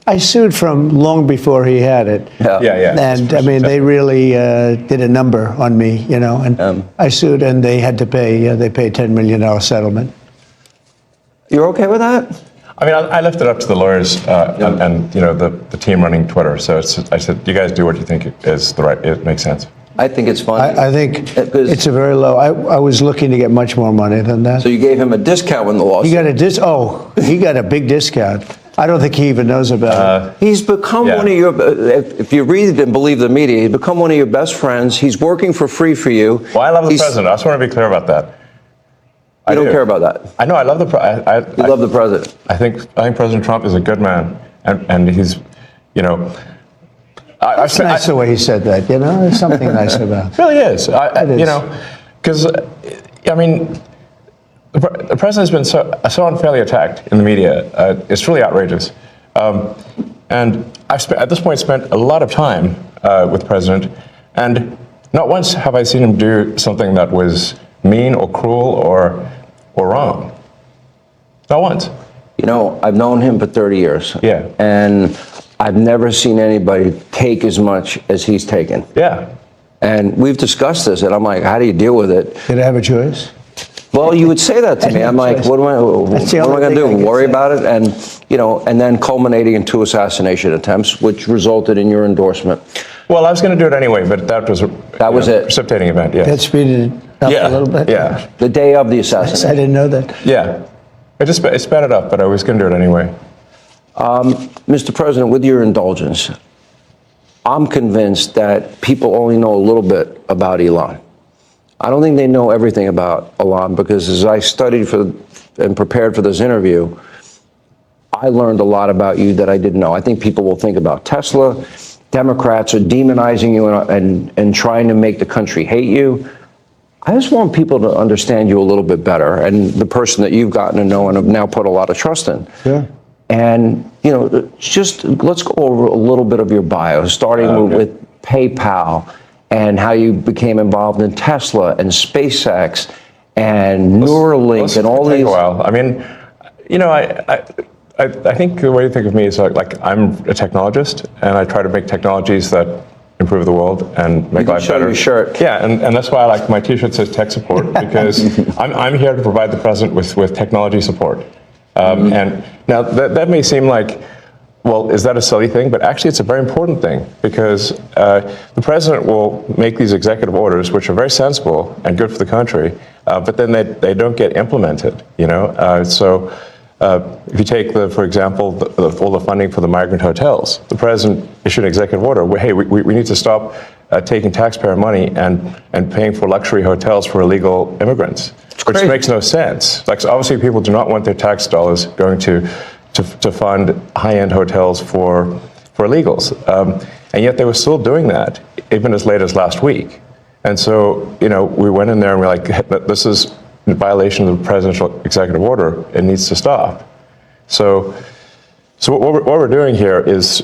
I sued from long before he had it. Yeah. And I mean, they really did a number on me, you know, and I sued and they had to pay, they paid $10 million settlement. You're okay with that? I mean, I left it up to the lawyers and you know, the team running Twitter. So I said, you guys do what you think is the right, it makes sense. I think it's fine. I think it's a very low. I was looking to get much more money than that. So you gave him a discount when the lawsuit. He got he got a big discount. I don't think he even knows about it. He's become one of your, if you read and believe the media, he's become one of your best friends. He's working for free for you. Well, I love the president. I just want to be clear about that. I don't care about that. I know. I love the president. You love the president. I think President Trump is a good man, and he's, you know. It's nice the way he said that. You know, there's something nice about it. It really is. You know, because I mean, the president has been so unfairly attacked in the media. It's really outrageous. And I've at this point spent a lot of time with the president, and not once have I seen him do something that was mean or cruel or wrong. Not once. You know, I've known him for 30 years. Yeah. And I've never seen anybody take as much as he's taken. Yeah. And we've discussed this, and I'm like, how do you deal with it? Did I have a choice? Well, you would say that to me. I'm like, what am I going to do? Worry about it? And, you know, and then culminating in 2 assassination attempts, which resulted in your endorsement. Well, I was going to do it anyway, but that was it. Precipitating event. Yeah. That speeded it up a little bit. Yeah. The day of the assassination. I didn't know that. Yeah. It sped it up, but I was going to do it anyway. Mr. President, with your indulgence, I'm convinced that people only know a little bit about Elon. I don't think they know everything about Elon, because as I studied and prepared for this interview, I learned a lot about you that I didn't know. I think people will think about Tesla. Democrats are demonizing you and trying to make the country hate you. I just want people to understand you a little bit better, and the person that you've gotten to know and have now put a lot of trust in. Yeah. And, you know, just let's go over a little bit of your bio, starting with PayPal and how you became involved in Tesla and SpaceX and Neuralink and all these. A while. I mean, you know, I think the way to think of me is like I'm a technologist, and I try to make technologies that improve the world and make life better. Your shirt. Yeah, and that's why I like my T-shirt says tech support, because I'm here to provide the president with technology support. And now that may seem like, well, is that a silly thing? But actually, it's a very important thing, because the president will make these executive orders, which are very sensible and good for the country, but then they don't get implemented. You know, so. If you take, for example, all the funding for the migrant hotels, the president issued an executive order where, hey, we need to stop taking taxpayer money and paying for luxury hotels for illegal immigrants, which makes no sense. Like, so obviously, people do not want their tax dollars going to fund high-end hotels for illegals, and yet they were still doing that even as late as last week. And so, you know, we went in there and we're like, this is in violation of the presidential executive order. It needs to stop. So what we're doing here is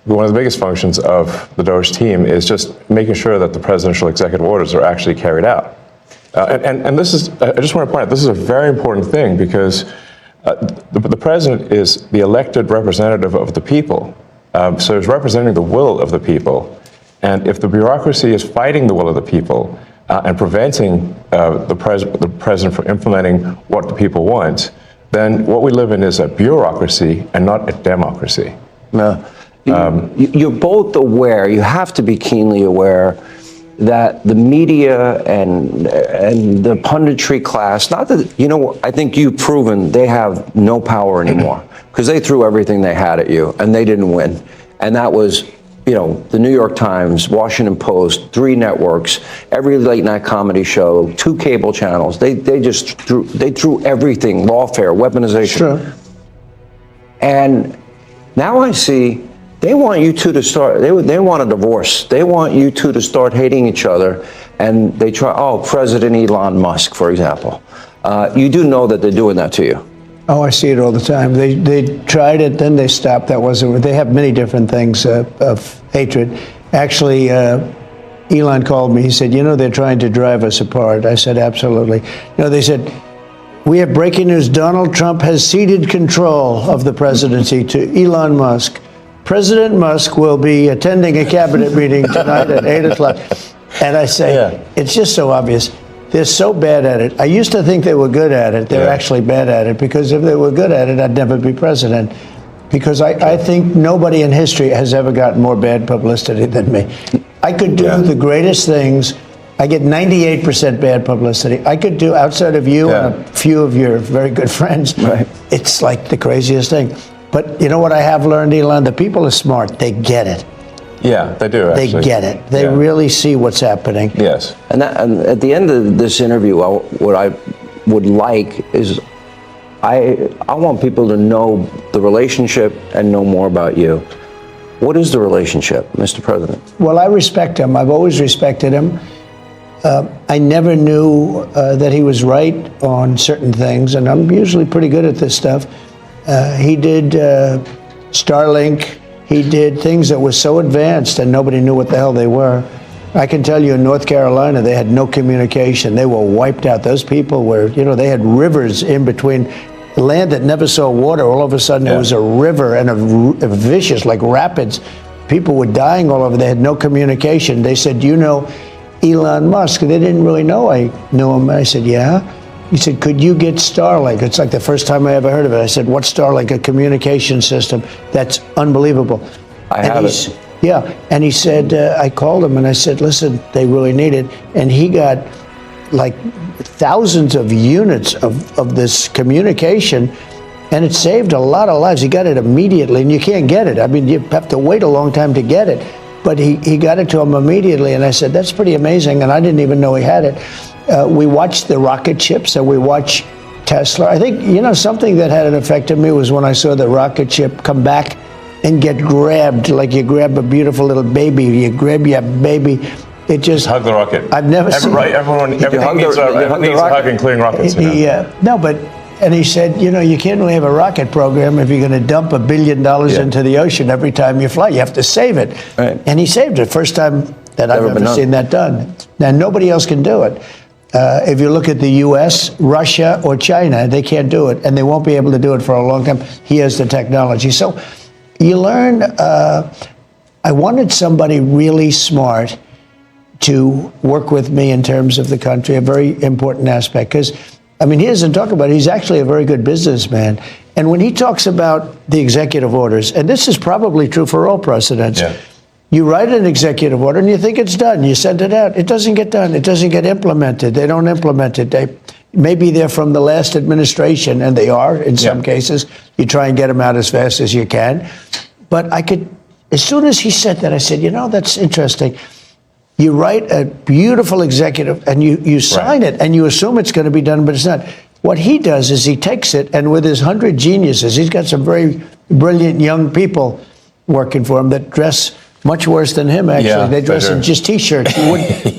one of the biggest functions of the DOGE team is just making sure that the presidential executive orders are actually carried out. And this is, I just want to point out, this is a very important thing, because the president is the elected representative of the people. So he's representing the will of the people. And if the bureaucracy is fighting the will of the people, and preventing the president from implementing what the people want, then what we live in is a bureaucracy and not a democracy. No. You're both aware, you have to be keenly aware, that the media and the punditry class, not that, you know, I think you've proven they have no power anymore, because they threw everything they had at you and they didn't win. And that was, you know, the New York Times, Washington Post, 3 networks, every late night comedy show, 2 cable channels. They just threw everything, lawfare, weaponization. Sure. And now I see they want you two to start, they want a divorce. They want you two to start hating each other. And they try, President Elon Musk, for example. You do know that they're doing that to you. Oh, I see it all the time. They tried it, then they stopped. That wasn't. They have many different things of hatred. Actually, Elon called me. He said, "You know, they're trying to drive us apart." I said, "Absolutely." You know, they said, We have breaking news. Donald Trump has ceded control of the presidency to Elon Musk. President Musk will be attending a cabinet meeting tonight at 8 o'clock. And I say, it's just so obvious. They're so bad at it. I used to think they were good at it. They're actually bad at it, because if they were good at it, I'd never be president. Because I think nobody in history has ever gotten more bad publicity than me. I could do the greatest things. I get 98% bad publicity. I could do, outside of you and a few of your very good friends, it's like the craziest thing. But you know what I have learned, Elon? The people are smart. They get it. Yeah, they do, actually. They get it. They really see what's happening. Yes. And at the end of this interview, what I would like is I want people to know the relationship and know more about you. What is the relationship, Mr. President? Well, I respect him. I've always respected him. I never knew that he was right on certain things, and I'm usually pretty good at this stuff. He did Starlink. He did things that were so advanced and nobody knew what the hell they were. I can tell you in North Carolina, they had no communication. They were wiped out. Those people were, they had rivers in between. Land that never saw water, all of a sudden it was a river and a vicious, like rapids. People were dying all over. They had no communication. They said, do you know Elon Musk? They didn't really know I knew him. I said, yeah. He said, could you get Starlink? It's like the first time I ever heard of it. I said, what's Starlink? A communication system. That's unbelievable. I have it. Yeah. And he said, I called him and I said, listen, they really need it. And he got like thousands of units of this communication, and it saved a lot of lives. He got it immediately, and you can't get it. I mean, you have to wait a long time to get it. But he got it to him immediately, and I said, that's pretty amazing, and I didn't even know he had it. We watched the rocket ships, and we watched Tesla. I think, something that had an effect on me was when I saw the rocket ship come back and get grabbed, like you grab a beautiful little baby, you grab your baby. It just hug the rocket. I've never seen. Right, everyone needs a hug, including rockets. And he said, you can't really have a rocket program if you're going to dump $1 billion into the ocean every time you fly. You have to save it. Right. And he saved it. First time that I've ever seen that done. Now, nobody else can do it. If you look at the U.S., Russia, or China, they can't do it, and they won't be able to do it for a long time. He has the technology. So you learn. I wanted somebody really smart to work with me in terms of the country, a very important aspect. Because, he doesn't talk about it. He's actually a very good businessman. And when he talks about the executive orders, and this is probably true for all presidents, you write an executive order and you think it's done. You send it out. It doesn't get done. It doesn't get implemented. They don't implement it. Maybe they're from the last administration, and they are in some cases. You try and get them out as fast as you can. But as soon as he said that, I said, that's interesting. You write a beautiful executive and you sign it and you assume it's going to be done, but it's not. What he does is he takes it, and with his 100 geniuses, he's got some very brilliant young people working for him that dress much worse than him, actually. Yeah, they dress in just T-shirts.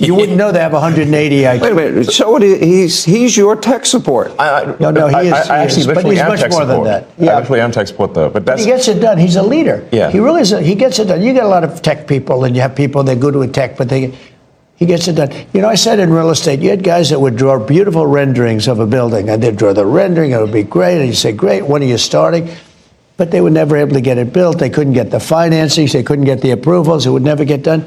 You wouldn't know they have 180 IQ. Wait a minute. So he's your tech support. No, he is. I actually but he's am much tech more support. than that. I actually am tech support, though. But he gets it done. He's a leader. Yeah. He really is. He gets it done. You get a lot of tech people, and you have people that are good with tech, but he gets it done. I said in real estate, you had guys that would draw beautiful renderings of a building, and they'd draw the rendering. It would be great, and you say, great, when are you starting? But they were never able to get it built. They couldn't get the financing. They couldn't get the approvals. It would never get done.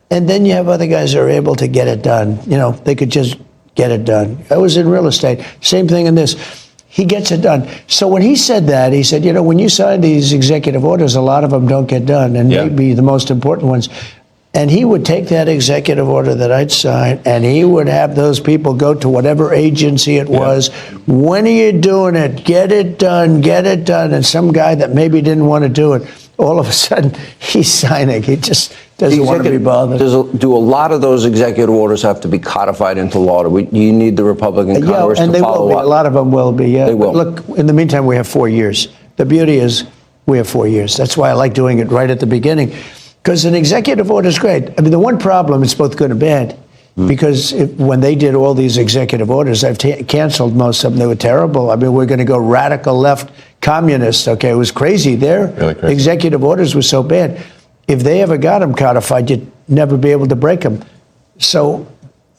And then you have other guys that are able to get it done. They could just get it done. I was in real estate. Same thing in this. He gets it done. So when he said that, he said, when you sign these executive orders, a lot of them don't get done, and maybe the most important ones. And he would take that executive order that I'd sign, and he would have those people go to whatever agency it was. When are you doing it? Get it done, get it done. And some guy that maybe didn't want to do it, all of a sudden, he's signing. He just doesn't want to be bothered. Do a lot of those executive orders have to be codified into law? Do you need the Republican Congress to follow up? A lot of them will be, They will. But look, in the meantime, we have 4 years. The beauty is we have 4 years. That's why I like doing it right at the beginning. Because an executive order is great. The one problem, it's both good and bad. Because when they did all these executive orders, I've canceled most of them. They were terrible. We're going to go radical left communist. Okay, it was crazy. Their executive orders were so bad. If they ever got them codified, you'd never be able to break them. So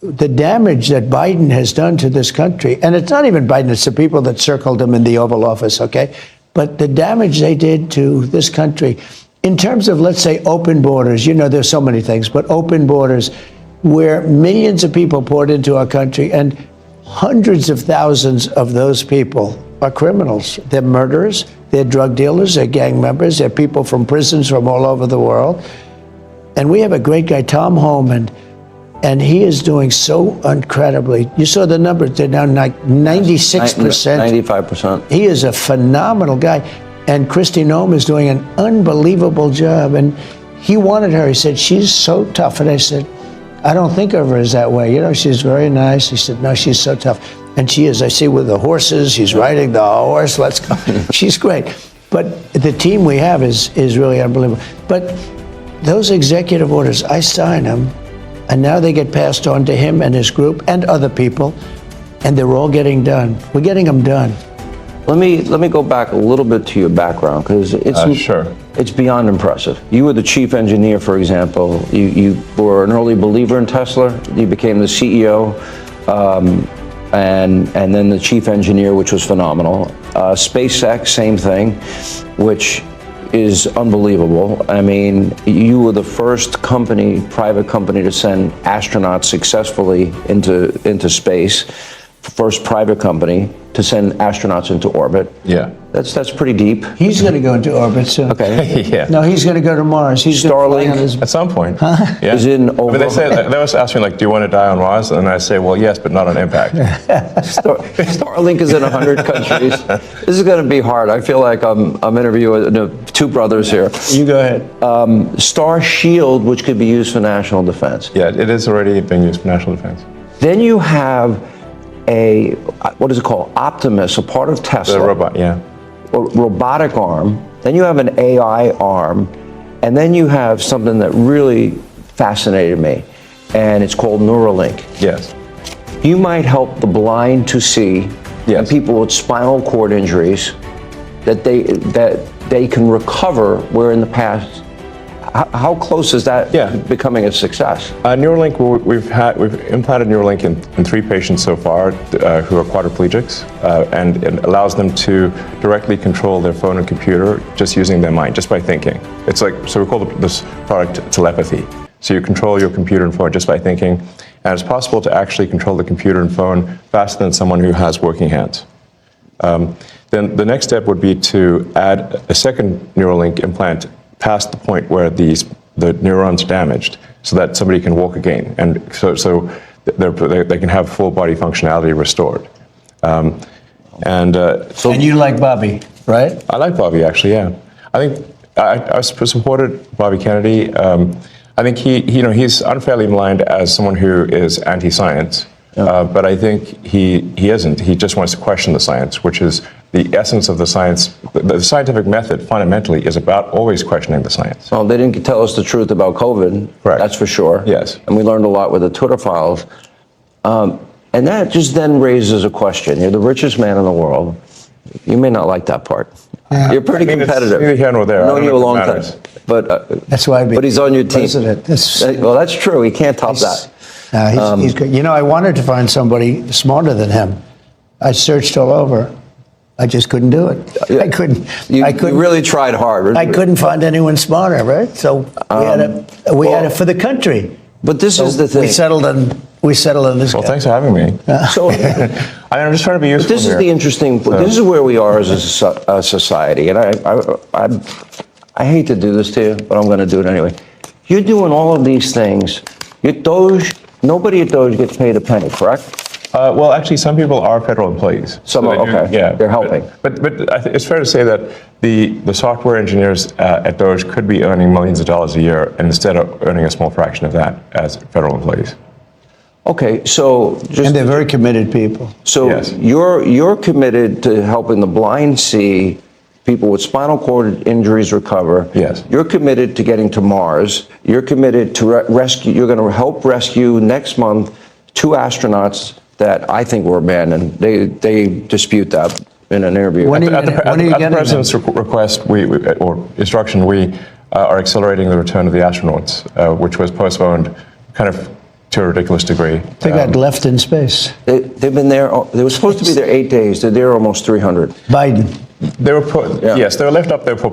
the damage that Biden has done to this country, and it's not even Biden, it's the people that circled him in the Oval Office, okay? But the damage they did to this country, in terms of, let's say, open borders, there's so many things, but open borders, where millions of people poured into our country, and hundreds of thousands of those people are criminals. They're murderers, they're drug dealers, they're gang members, they're people from prisons from all over the world. And we have a great guy, Tom Homan, and he is doing so incredibly. You saw the numbers, they're now like 96%. 95%. He is a phenomenal guy. And Kristi Noem is doing an unbelievable job. And he wanted her, he said, she's so tough. And I said, I don't think of her as that way. She's very nice. He said, no, she's so tough. And she is. I see with the horses, she's riding the horse. Let's go. She's great. But the team we have is really unbelievable. But those executive orders, I sign them, and now they get passed on to him and his group and other people, and they're all getting done. We're getting them done. Let me go back a little bit to your background, because it's beyond impressive. You were the chief engineer, for example. You were an early believer in Tesla. You became the CEO, and then the chief engineer, which was phenomenal. SpaceX, same thing, which is unbelievable. I mean, you were the first private company to send astronauts successfully into space. First private company to send astronauts into orbit. Yeah. That's pretty deep. He's going to go into orbit soon. Okay. Yeah. No, he's going to go to Mars. He's Starlink At some point. Yeah. is in over. They always ask me, like, do you want to die on Mars? And I say, well, yes, but not on impact. Starlink is in 100 countries. This is going to be hard. I feel like I'm interviewing two brothers here. You go ahead. Star Shield, which could be used for national defense. Yeah, it is already being used for national defense. Then you have what is it called? Optimus, a part of Tesla. The robot, yeah. A robotic arm. Then you have an AI arm. And then you have something that really fascinated me, and it's called Neuralink. Yes. You might help the blind to see, Yes. and people with spinal cord injuries, that they can recover, where in the past, how close is that becoming a success? Neuralink, we've implanted Neuralink in 3 patients so far who are quadriplegics, and it allows them to directly control their phone and computer just using their mind, just by thinking. It's like, so we call this product telepathy. So you control your computer and phone just by thinking, and it's possible to actually control the computer and phone faster than someone who has working hands. Then the next step would be to add a second Neuralink implant past the point where the neurons are damaged, so that somebody can walk again, and so they can have full body functionality restored. And you like Bobby, right? I like Bobby, actually. Yeah, I think I supported Bobby Kennedy. I think he's unfairly maligned as someone who is anti-science. But I think he isn't. He just wants to question the science, which is the essence of the science. The scientific method fundamentally is about always questioning the science. Well, they didn't tell us the truth about COVID. Correct. That's for sure. Yes. And we learned a lot with the Twitter files. And that just then raises a question. You're the richest man in the world. You may not like that part. You're pretty competitive. Neither here nor there. I've known you a long time. But that's why. But he's on your team. President. Well, that's true. He can't top that. He's good. I wanted to find somebody smarter than him. I searched all over. I just couldn't do it. I couldn't. You really tried hard. I couldn't find anyone smarter, right? So we had it for the country. But this is the thing. We settled on this guy. Well, thanks for having me. So I'm just trying to be useful. But this is the interesting. This is where we are as a society, and I hate to do this to you, but I'm going to do it anyway. You're doing all of these things. Nobody at Doge gets paid a penny, correct? Well, actually, some people are federal employees. Some are, okay. Yeah, they're helping. But I think it's fair to say that the software engineers at Doge could be earning millions of dollars a year, and instead of earning a small fraction of that as federal employees. Okay, so and they're very committed people. So yes. You're committed to helping the blind see, people with spinal cord injuries recover. Yes. You're committed to getting to Mars. You're committed to rescue. You're going to help rescue next month 2 astronauts that I think were abandoned. They dispute that in an interview. At the president's request, or instruction, we are accelerating the return of the astronauts, which was postponed kind of to a ridiculous degree. They got left in space. They've been there. They were supposed to be there 8 days. They're there almost 300. Biden. They were put, yes, they were left up there for